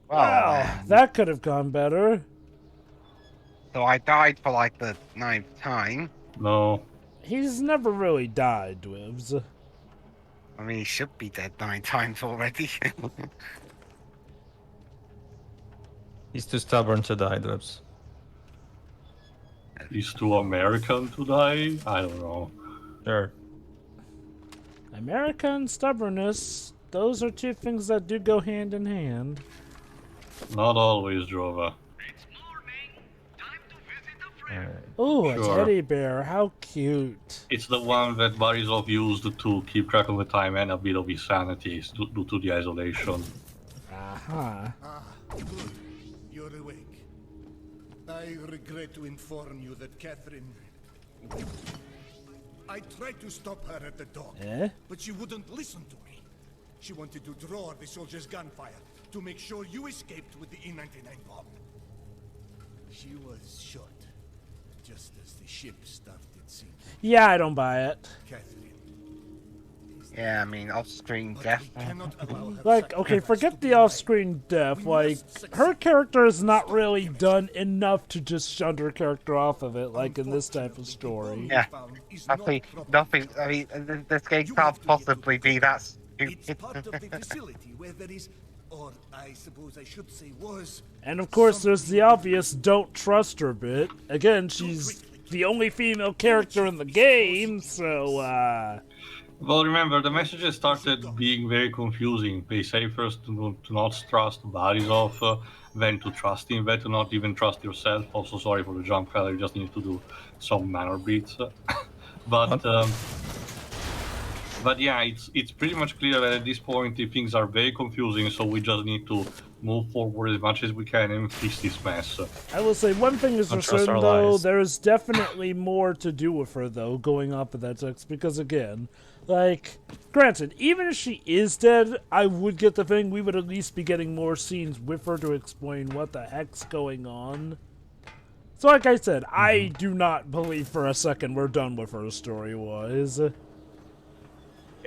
Wow, that could have gone better. So I died for like the 9th time. No. He's never really died, Dwibs. I mean, he should be dead 9 times already. He's too stubborn to die, Dwebs. He's too American to die? I don't know. Sure. America and stubbornness, those are two things that do go hand in hand. Not always, Jova. Oh, a Sure. teddy bear, how cute. It's the one that Barisov used to keep track of the time and a bit of his sanity due to the isolation. Uh-huh. Good. You're awake. I regret to inform you that Catherine... I tried to stop her at the dock, but she wouldn't listen to me. She wanted to draw the soldiers' gunfire to make sure you escaped with the E-99 bomb. She was shot, just as the ship started sinking. Yeah, I don't buy it. Catherine. Yeah, I mean, off-screen death. Like, okay, forget the off-screen death. Like, her character is not really done enough to just shun her character off of it, like in this type of story. Yeah, nothing. I mean, this game can't possibly be that It's stupid. part of the facility where there is, or I suppose I should say was... And of course, there's the obvious don't trust her bit. Again, she's the only female character in the game, so, Well, remember, the messages started being very confusing. They say first to not trust Barisov, then to trust him, then to not even trust yourself. Also, sorry for the jump fella, you just need to do some manner beats. But yeah, it's pretty much clear that at this point the things are very confusing, so we just need to move forward as much as we can and fix this mess. I will say one thing is for certain, though, there is definitely more to do with her, though, going off of that text, because again, like, granted, even if she is dead, I would get the thing we would at least be getting more scenes with her to explain what the heck's going on. So like I said, I do not believe for a second we're done with her story-wise.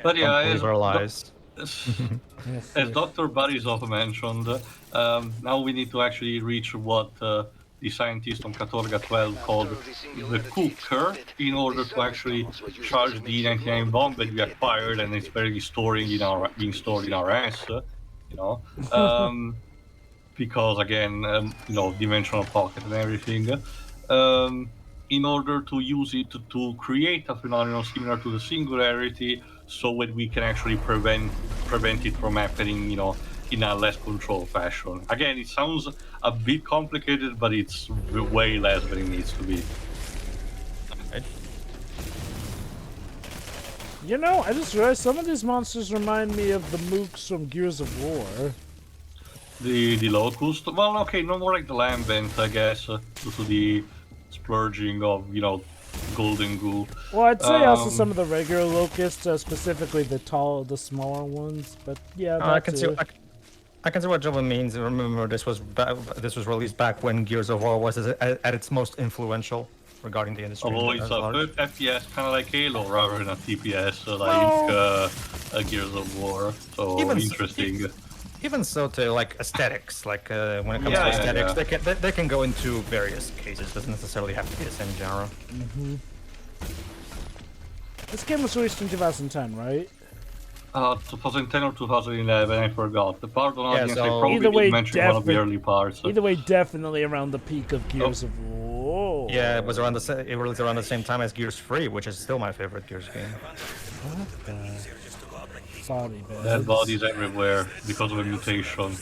But yeah, These are lies. as Dr. Barisov mentioned, now we need to actually reach what the scientist on Katorga 12 called the cooker in order to actually charge the 99 bomb that we acquired, and it's being stored in our ass, you know, because again, you know, dimensional pocket and everything. In order to use it to create a phenomenon similar to the Singularity, so that we can actually prevent it from happening, you know, in a less controlled fashion. Again, it sounds a bit complicated, but it's way less than it needs to be. Okay. You know, I just realized some of these monsters remind me of the mooks from Gears of War. The locust, well, okay, no more like the lambent, I guess, due to the splurging of, you know, golden goo. Well, I'd say also some of the regular locusts, specifically the smaller ones. But yeah, I can see. I can see what Jova means. Remember, this was released back when Gears of War was at its most influential regarding the industry. Although it's a third FPS, kind of like Halo, rather than a TPS, like Gears of War. So interesting. Even so, to like aesthetics, like when it comes to aesthetics, they can go into various cases. Doesn't necessarily have to be the same genre. This game was released in 2010, right? 2010 or 2011, I forgot. The part on audience, so I probably either way, did mention one of the early parts. Either way, definitely around the peak of Gears of War. Yeah, it was around it released around the same time as Gears 3, which is still my favorite Gears game. What the? Sorry, Dead bodies everywhere because of a mutation.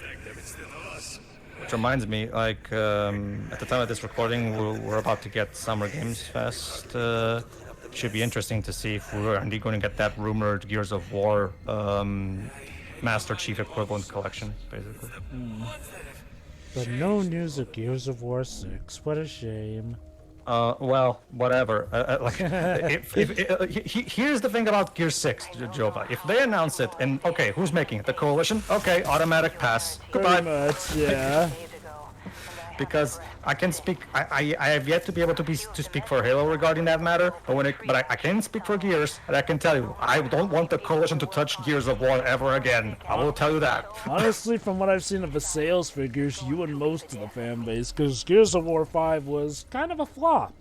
Which reminds me, like, at the time of this recording, we're about to get Summer Games Fest. Should be interesting to see if we're indeed going to get that rumored Gears of War Master Chief equivalent collection, basically. But no news of Gears of War 6. What a shame. Well, whatever. Here's the thing about Gear 6, Jova. If they announce it, and okay, who's making it? The Coalition? Okay, automatic pass. Goodbye. Pretty much, yeah. because I can speak. I have yet to be able to speak for Halo regarding that matter. But I can speak for Gears, and I can tell you, I don't want the Coalition to touch Gears of War ever again. I will tell you that. Honestly, from what I've seen of the sales figures, you and most of the fan base, because Gears of War 5 was kind of a flop.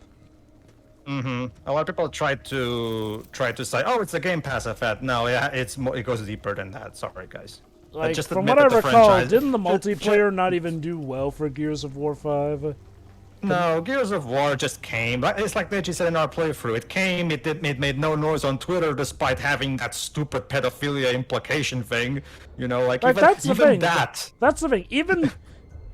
A lot of people try to say, "Oh, it's a Game Pass effect." No, yeah, it goes deeper than that. Sorry, guys. Like, just from admit what I that the recall, franchise- didn't the multiplayer not even do well for Gears of War 5? No, Gears of War just came. It's like Neji said in our playthrough. It came. It made no noise on Twitter, despite having that stupid pedophilia implication thing. You know, like even, that's the even thing. that. That's the thing. Even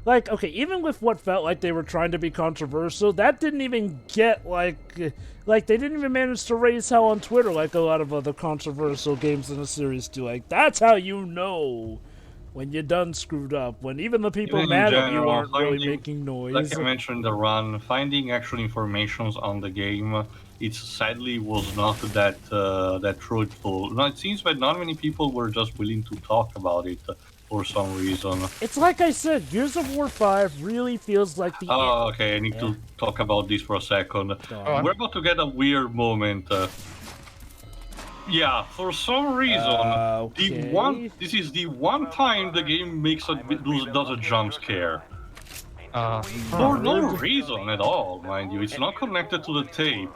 like, okay, even with what felt like they were trying to be controversial, that didn't even get like they didn't even manage to raise hell on Twitter like a lot of other controversial games in the series do. Like, that's how you know when you done screwed up. When even the people Even in mad at you general, aren't really finding- making noise. Like I mentioned, the run, finding actual informations on the game, it sadly was not that truthful. No, it seems that not many people were just willing to talk about it for some reason. It's like I said, Gears of War 5 really feels like the Oh, okay, I need to talk about this for a second. on. We're about to get a weird moment. Yeah, for some reason, this is the one time the game does a jump scare. For no reason at all, mind you. It's not connected to the tape.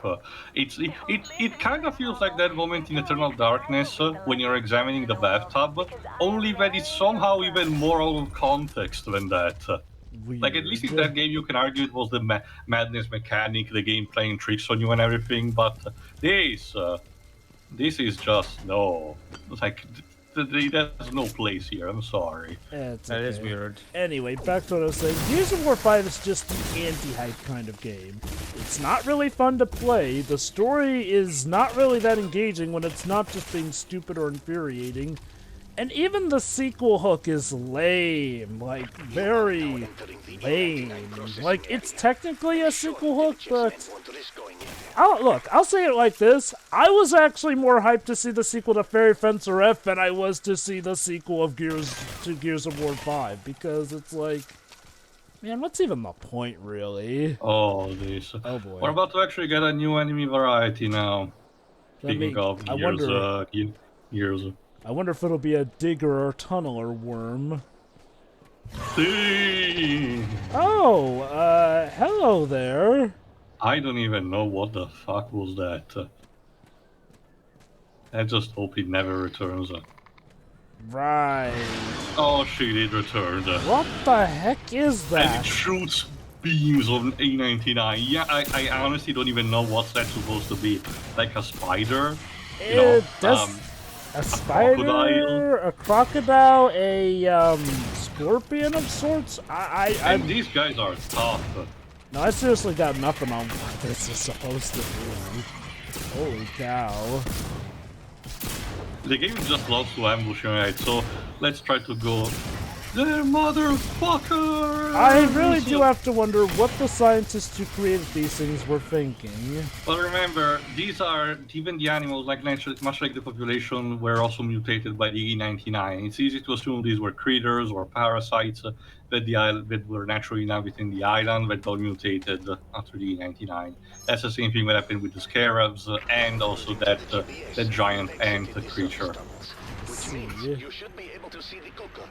It kind of feels like that moment in Eternal Darkness when you're examining the bathtub, only that it's somehow even more out of context than that. Like, at least in that game you can argue it was the madness mechanic, the game playing tricks on you and everything, but this is just, no. Like, there's no place here, I'm sorry. That is weird. Anyway, back to what I was saying. Gears of War 5 is just the anti-hype kind of game. It's not really fun to play. The story is not really that engaging when it's not just being stupid or infuriating. And even the sequel hook is lame. Like, very lame. Like, it's technically a sequel hook, but... I'll say it like this. I was actually more hyped to see the sequel to Fairy Fencer F than I was to see the sequel of Gears of War 5, because it's like, man, what's even the point, really? Oh, this. Oh, boy. We're about to actually get a new enemy variety now. Speaking of Gears. I wonder if it'll be a digger or tunneler worm. Oh, hello there. I don't even know what the fuck was that. I just hope it never returns. Right. Oh shit, it returned. What the heck is that? And it shoots beams on A99. Yeah, I honestly don't even know what's that supposed to be. Like a spider? A spider, a crocodile, a scorpion of sorts? And these guys are tough. No, I seriously got nothing on what this is supposed to do. Holy cow. The game just loves to ambush you, right? So let's try to go. There, motherfucker! I really do have to wonder what the scientists who created these things were thinking. But remember, these are, even the animals, like much like the population, were also mutated by the E99. It's easy to assume these were critters or parasites that were naturally inhabiting the island that got mutated after the E99. That's the same thing that happened with the scarabs and also that giant ant creature. You should be able to see the cooker.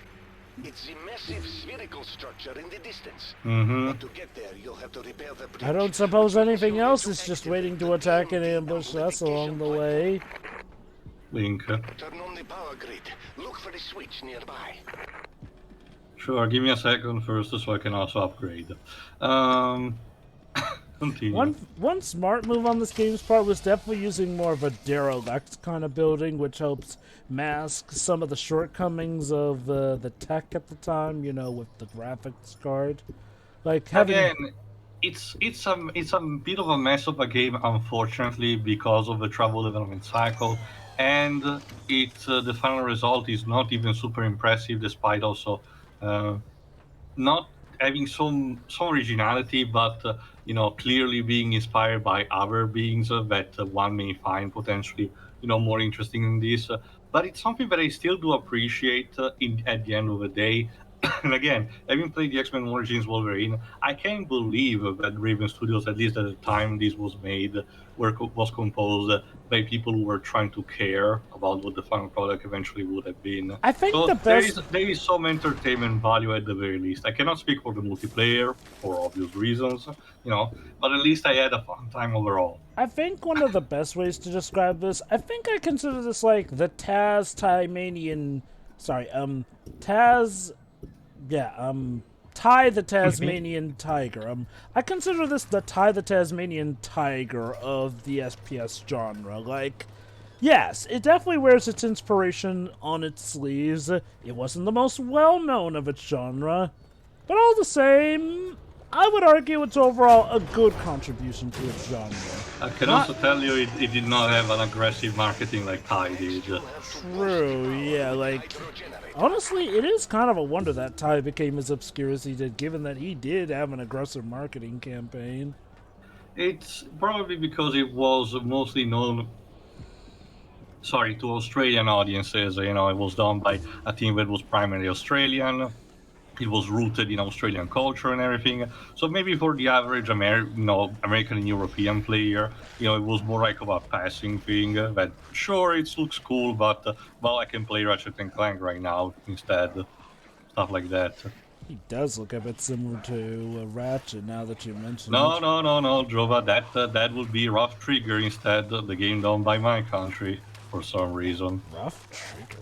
It's a massive spherical structure in the distance. Mm-hmm. To get there, you'll have to repair the bridge. I don't suppose anything else is just waiting to attack and ambush us along the way. Link. Turn on the power grid. Look for the switch nearby. Sure, give me a second first so I can also upgrade. Continue. One smart move on this game's part was definitely using more of a derelict kind of building, which helps mask some of the shortcomings of the tech at the time, you know, with the graphics card. Like having... Again, it's a bit of a mess of a game, unfortunately, because of the trouble development cycle, and the final result is not even super impressive, despite also not having some originality, but clearly being inspired by other beings that one may find potentially more interesting than this. But it's something that I still do appreciate at the end of the day. And again, having played the X-Men Origins Wolverine, I can't believe that Raven Studios, at least at the time this was made, was composed by people who were trying to care about what the final product eventually would have been. I think So the best. there is some entertainment value at the very least. I cannot speak for the multiplayer for obvious reasons, but at least I had a fun time overall. I think one of the best ways to describe this, I think I consider this like the Tasmanian. Sorry, Ty the Tasmanian Tiger. I consider this the Ty the Tasmanian Tiger of the SPS genre. Like, yes, it definitely wears its inspiration on its sleeves. It wasn't the most well-known of its genre, but all the same, I would argue it's overall a good contribution to its genre. I can also tell you it did not have an aggressive marketing like Ty did. True, yeah, like, honestly, it is kind of a wonder that Ty became as obscure as he did, given that he did have an aggressive marketing campaign. It's probably because it was mostly known, to Australian audiences. It was done by a team that was primarily Australian. It was rooted in Australian culture and everything. So maybe for the average American and European player, it was more like of a passing thing. That sure, it looks cool, but I can play Ratchet and Clank right now instead. Stuff like that. He does look a bit similar to Ratchet now that you mention it. No, Jova. That would be Rough Trigger instead. The game done by my country for some reason. Rough Trigger.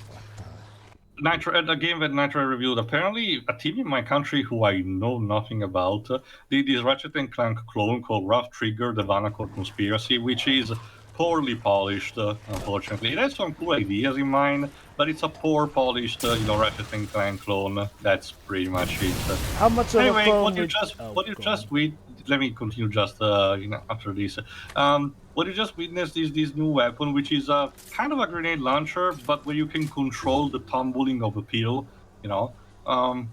A game that Nitro reviewed. Apparently, a team in my country who I know nothing about did this Ratchet and Clank clone called Rough Trigger: The Vanacore Conspiracy, which is poorly polished. Unfortunately, it has some cool ideas in mind, but it's a poor polished, Ratchet and Clank clone. That's pretty much it. How much of anyway, a clone what you just read. Let me continue just after this. What you just witnessed is this new weapon, which is a kind of a grenade launcher, but where you can control the tumbling of a pill. If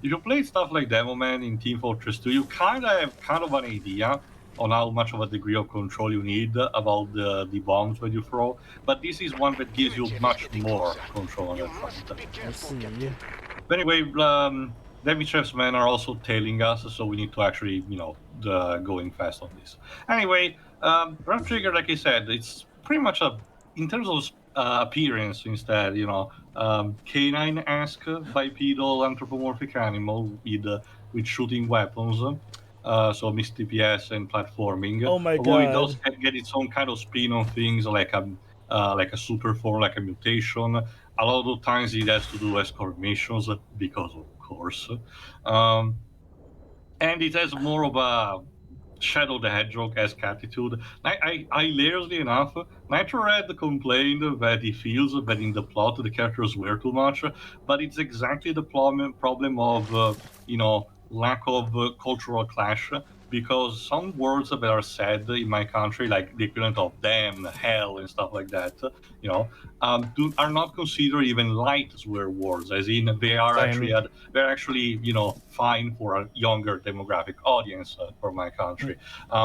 you play stuff like Demo Man in Team Fortress 2, you kind of an idea on how much of a degree of control you need about the bombs that you throw. But this is one that gives you much more control on that front. I see. But anyway, Demichev's men are also tailing us, so we need to actually, going fast on this. Anyway, Rough Trigger, like I said, it's pretty much in terms of appearance instead, canine-esque bipedal anthropomorphic animal with shooting weapons. So mixed DPS and platforming. Oh my Although god! it does get its own kind of spin on things, like a super form, like a mutation. A lot of times it has to do escort missions because, of course, and it has more of a Shadow the Hedgehog-esque attitude. Hilariously enough, Nitro Red complained that he feels that in the plot the characters were too much, but it's exactly the problem of lack of cultural clash, because some words that are said in my country, like the equivalent of damn, hell, and stuff like that, are not considered even light swear words, as in they are actually fine for a younger demographic audience for my country.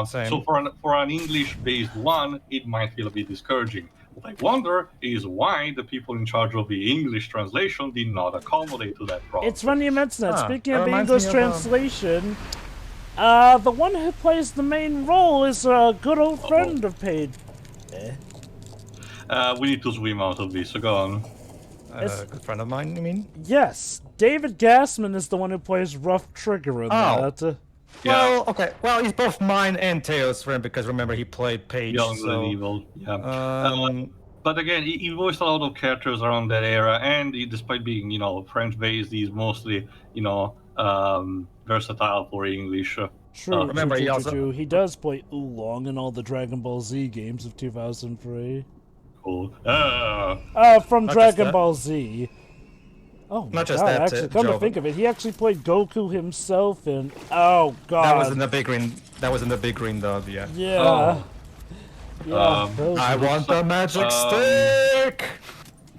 So for an English-based one, it might feel a bit discouraging. What I wonder is why the people in charge of the English translation did not accommodate to that problem. It's funny you mention that. Speaking of English translation, the one who plays the main role is a good old friend of Paige. We need to swim out of this, so go on. A good friend of mine, you mean? Yes, David Gassman is the one who plays Rough Trigger in that. Well, okay. Well, he's both mine and Teo's friend, because remember he played Paige. Young and evil, yeah. But again, he voiced a lot of characters around that era, and despite being, French-based, he's mostly, versatile for English. True. Remember, he does play Oolong in all the Dragon Ball Z games of 2003. Cool. From Dragon Ball Z. Oh, not just god, that. Actually, come to think of it, he actually played Goku himself in. Oh god. That was in the big green. That was in the big green dog. Yeah. Yeah. Oh. Yeah. I want the magic stick.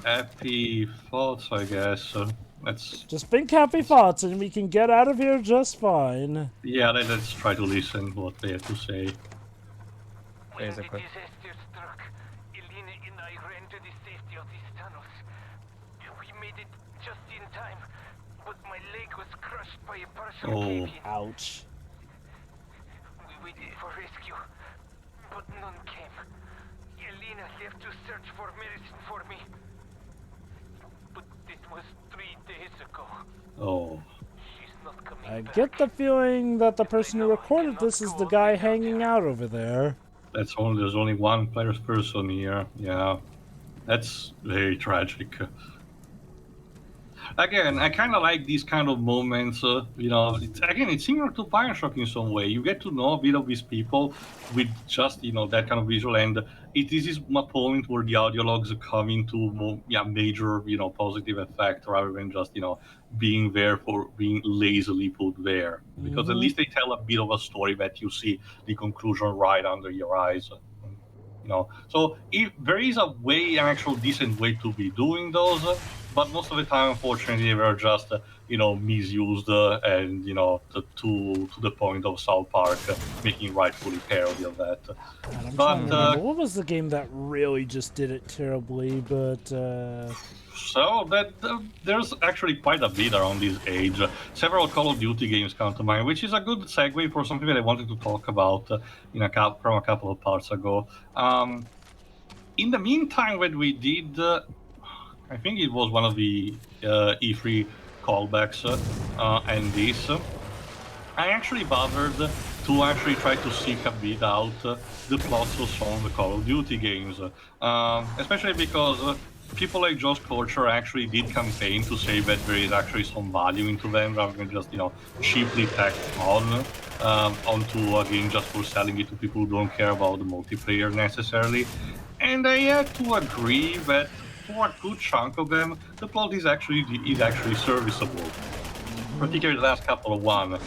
Happy thoughts, I guess. Let's just think happy thoughts, and we can get out of here just fine. Yeah, let's try to listen to what they have to say. Basically. We made it just in time, but my leg leg was crushed by a partial Oh. cave-in. Ouch. We waited for rescue, but none came. Elena left to search for medicine for me. But it was 3 days ago. Oh. She's not coming I back. get the feeling that the person who recorded this is the guy hanging out over there. There's only one person here. Yeah. That's very tragic. Again, I kind of like these kind of moments. It's similar to Bioshock in some way. You get to know a bit of these people with just that kind of visual, and this is my point where the audio logs come into major positive effect rather than just being there for being lazily put there. Because at least they tell a bit of a story that you see the conclusion right under your eyes. So if there is an actual decent way to be doing those, but most of the time, unfortunately, they're just misused and to the point of South Park making rightfully parody of that. God, I'm trying to remember. What was the game that really just did it terribly? But so there's actually quite a bit around this age. Several Call of Duty games come to mind, which is a good segue for something that I wanted to talk about from a couple of parts ago. In the meantime, when we did, I think it was one of the E3 callbacks and this, I actually bothered to actually try to seek a bit out the plots of some of the Call of Duty games, especially because people like Josh Corcher actually did campaign to say that there is actually some value into them rather than just cheaply tacked onto a game just for selling it to people who don't care about the multiplayer necessarily. And I had to agree that for a good chunk of them, the plot is actually serviceable. Particularly the last couple of one.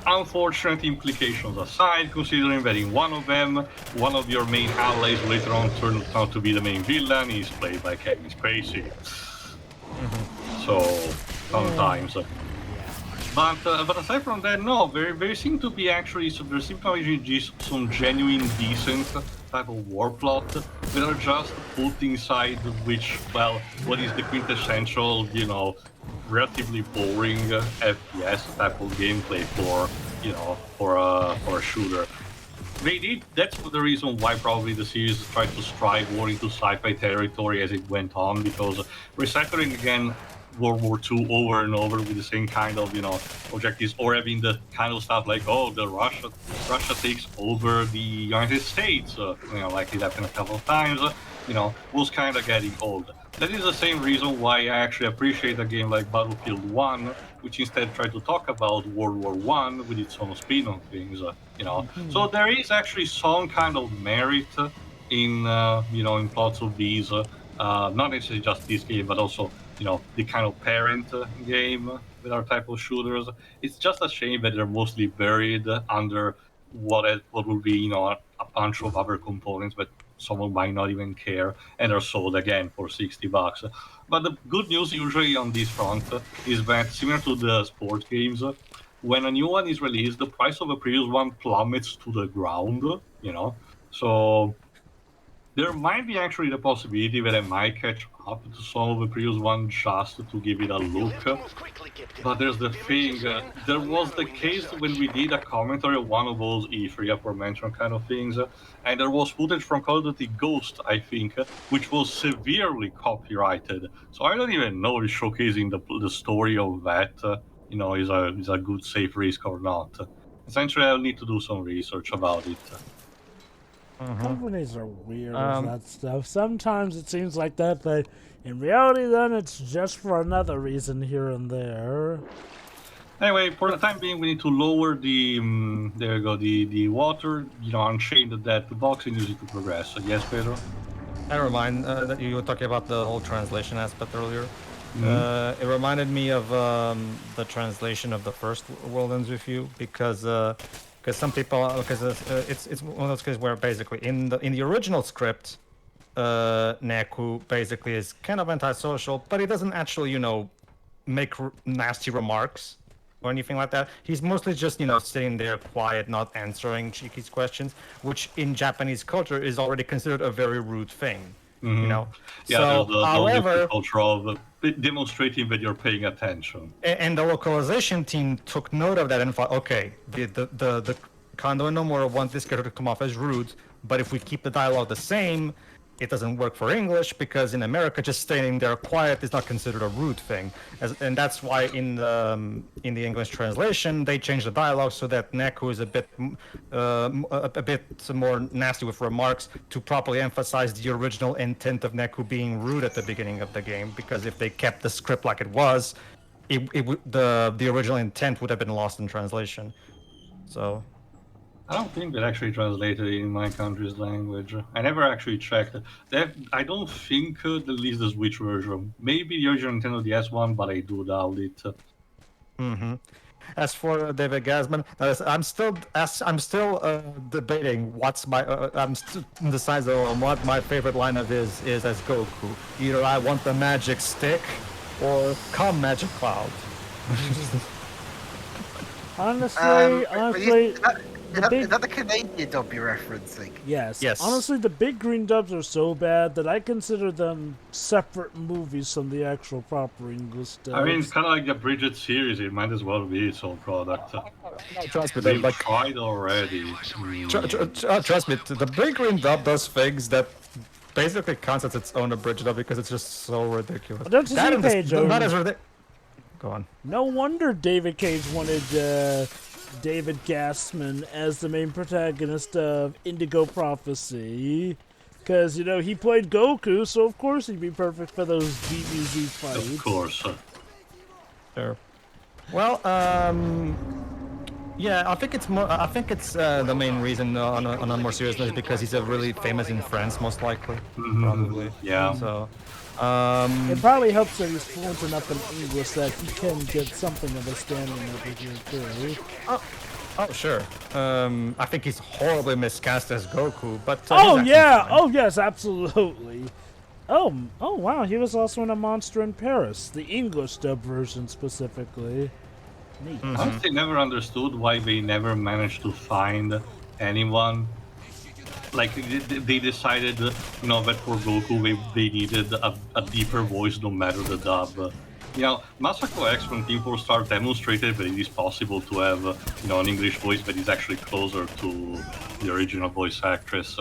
Unfortunate implications aside, considering that in one of them, one of your main allies later on turned out to be the main villain, is played by Kevin Spacey. So, sometimes. But aside from that, no, there seem to be actually some genuine decent type of war plot that are just put inside what is the quintessential, relatively boring FPS type of gameplay for a shooter. That's the reason why probably the series tried to strike more into sci-fi territory as it went on, because recycling again World War II over and over with the same kind of objectives, or having the kind of stuff like Russia takes over the United States, like it happened a couple of times, was kind of getting old. That is the same reason why I actually appreciate a game like Battlefield 1, which instead tried to talk about World War I with its own spin-on things, So there is actually some kind of merit in in plots of these, not necessarily just this game, but also the kind of parent game with our type of shooters. It's just a shame that they're mostly buried under what would be a bunch of other components that someone might not even care, and are sold again for $60. But the good news usually on this front is that, similar to the sports games, when a new one is released, the price of a previous one plummets to the ground. So there might be actually the possibility that I might catch up to some of the previous one just to give it a look. But there's the thing, there was the case when we did a commentary of one of those E3 aforementioned kind of things, and there was footage from Call of Duty Ghost, I think, which was severely copyrighted. So I don't even know if showcasing the story of that, is a good safe risk or not. Essentially, I'll need to do some research about it. Companies are weird with that stuff. Sometimes it seems like that, but in reality, then it's just for another reason here and there. Anyway, for the time being, we need to lower the the water, unchain that box and use it to progress. So yes, Pedro? I remind that you were talking about the whole translation aspect earlier. It reminded me of the translation of the first World Ends With You, because some people, it's one of those cases where basically in the original script, Neku basically is kind of antisocial, but he doesn't actually make nasty remarks or anything like that. He's mostly just sitting there quiet, not answering Shiki's questions, which in Japanese culture is already considered a very rude thing. You know. Yeah, So, there's the however, culture of demonstrating that you're paying attention. and the localization team took note of that and thought, okay, the Kondo and Nomura want this character to come off as rude, but if we keep the dialogue the same, it doesn't work for English, because in America, just staying there quiet is not considered a rude thing, and that's why in the English translation they changed the dialogue so that Neku is a bit more nasty with remarks to properly emphasize the original intent of Neku being rude at the beginning of the game. Because if they kept the script like it was, the original intent would have been lost in translation. So. I don't think that actually translated in my country's language. I never actually checked. I don't think they released the Switch version. Maybe the original Nintendo DS one, but I do doubt it. As for David Gasman, I'm still debating what's my. I'm still indecisive on what my favorite line of his is as Goku. Either I want the magic stick, or come magic cloud. honestly. Is that the Canadian dub you're referencing? Yes. Yes. Honestly, the big green dubs are so bad that I consider them separate movies from the actual proper English dubs. I mean, it's kind of like the Bridget series. It might as well be its own product. Trust me, They've like, tried already. trust me, the big green dub does things that basically counts as its own abridged dub because it's just so ridiculous. Don't you see, Page? Not as ridiculous. Go on. No wonder David Cage wanted David Gassman as the main protagonist of Indigo Prophecy. Because, you know, he played Goku, so of course he'd be perfect for those DBZ fights. Of course. Sure. Well, yeah, I think it's more. I think it's the main reason on a more serious note is because he's really famous in France, most likely. Probably. Yeah. So. It probably helps that he's fluent enough in English that he can get something of a standing over here too. Oh sure. I think he's horribly miscast as Goku, but oh yeah, fine. oh yes, absolutely. Oh wow, he was also in A Monster in Paris, the English dub version specifically. Neat. I honestly never understood why they never managed to find anyone. Like, they decided, you know, that for Goku they needed a deeper voice no matter the dub. You know, Masako X, when people start demonstrated that it is possible to have, you know, an English voice that is actually closer to the original voice actress.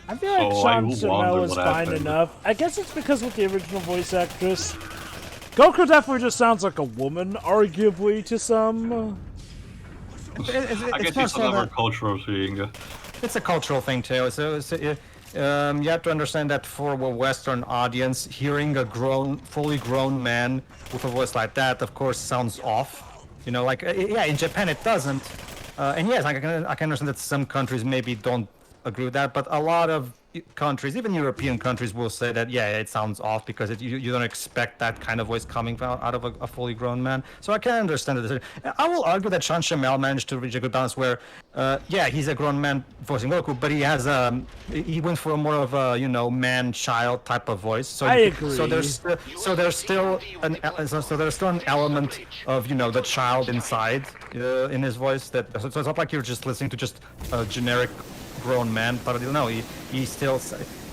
I feel like Sean Sumel was fine enough. I guess it's because with the original voice actress, Goku definitely just sounds like a woman, arguably, to some. I guess it's another cultural thing. It's a cultural thing too. So you have to understand that for a Western audience, hearing a fully grown man with a voice like that, of course, sounds off. You know, like yeah, in Japan it doesn't. And yes, I can understand that some countries maybe don't agree with that, but a lot of countries, even European countries, will say that yeah, it sounds off because you don't expect that kind of voice coming out of a fully grown man. So I can understand it. I will argue that Sean Shamel managed to reach a good balance where, yeah, he's a grown man voicing Goku, but he has he went for a more of a man-child type of voice. So I agree. So there's still an element of the child inside in his voice. So it's not like you're just listening to just a generic grown man, but no, he still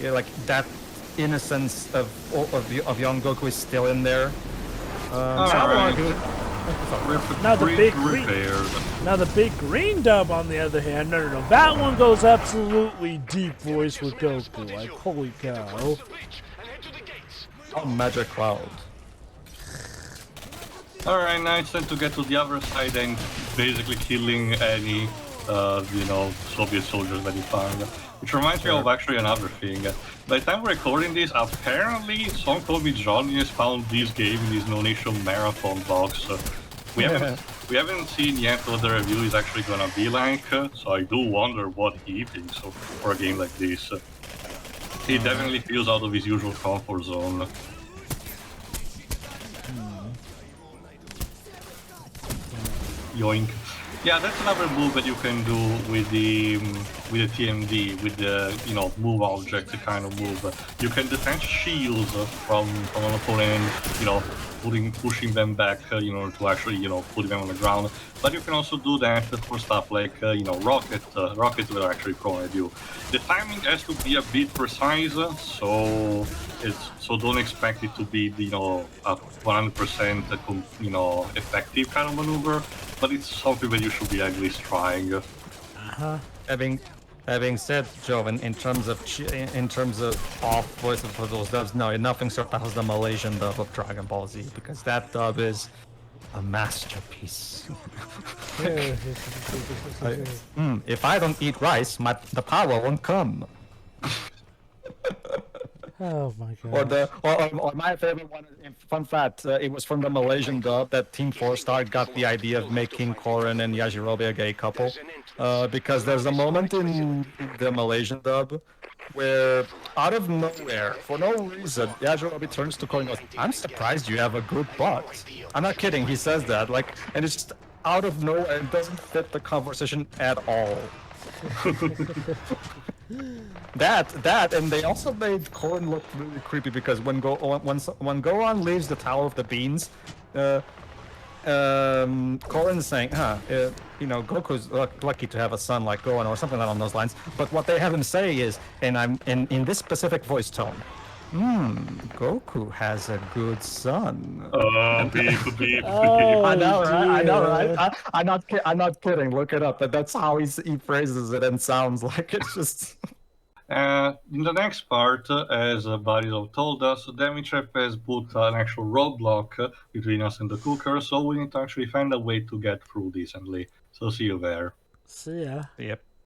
like that innocence of young Goku is still in there. So I will argue. Now the big green dub, on the other hand, no, that one goes absolutely deep voice with Goku. Like, holy cow! Oh, Magic Cloud. Alright, now it's time to get to the other side and basically killing any Soviet soldiers that you find. Which reminds me of actually another thing. By the time we're recording this, apparently someone told me Johnny has found this game in his no-nation marathon box. We haven't seen yet what the review is actually gonna be like, so I do wonder what he thinks for a game like this. He definitely feels out of his usual comfort zone. Yoink. Yeah, that's another move that you can do with the TMD, with the move object kind of move. You can detach shields from an opponent, pushing them back, to actually put them on the ground. But you can also do that for stuff like rockets will actually provide you. The timing has to be a bit precise, so don't expect it to be a 100% effective kind of maneuver. But it's something that you should be at least trying. Having said, Joe, in terms of off voices for those dubs, no, nothing surpasses the Malaysian dub of Dragon Ball Z, because that dub is a masterpiece. If I don't eat rice, the power won't come. Oh my god. Or my favorite one, fun fact, it was from the Malaysian dub that Team 4-Star got the idea of making Korin and Yajirobe a gay couple. Because there's a moment in the Malaysian dub where, out of nowhere, for no reason, Yajirobe turns to Korin and goes, "I'm surprised you have a good butt." I'm not kidding, he says that, and it's just out of nowhere, it doesn't fit the conversation at all. That, and they also made Korin look really creepy because when Gohan leaves the Tower of the Beans, Korin's saying, Goku's lucky to have a son like Gohan or something along those lines. But what they have him say is, and I'm in this specific voice tone, Goku has a good son. Beep. I know, right? I'm not kidding. Look it up. That's how he phrases it and sounds like. It's just. In the next part, as Barisov told us, Demichev has put an actual roadblock between us and the cooker, so we need to actually find a way to get through decently. So see you there. See ya. Yep.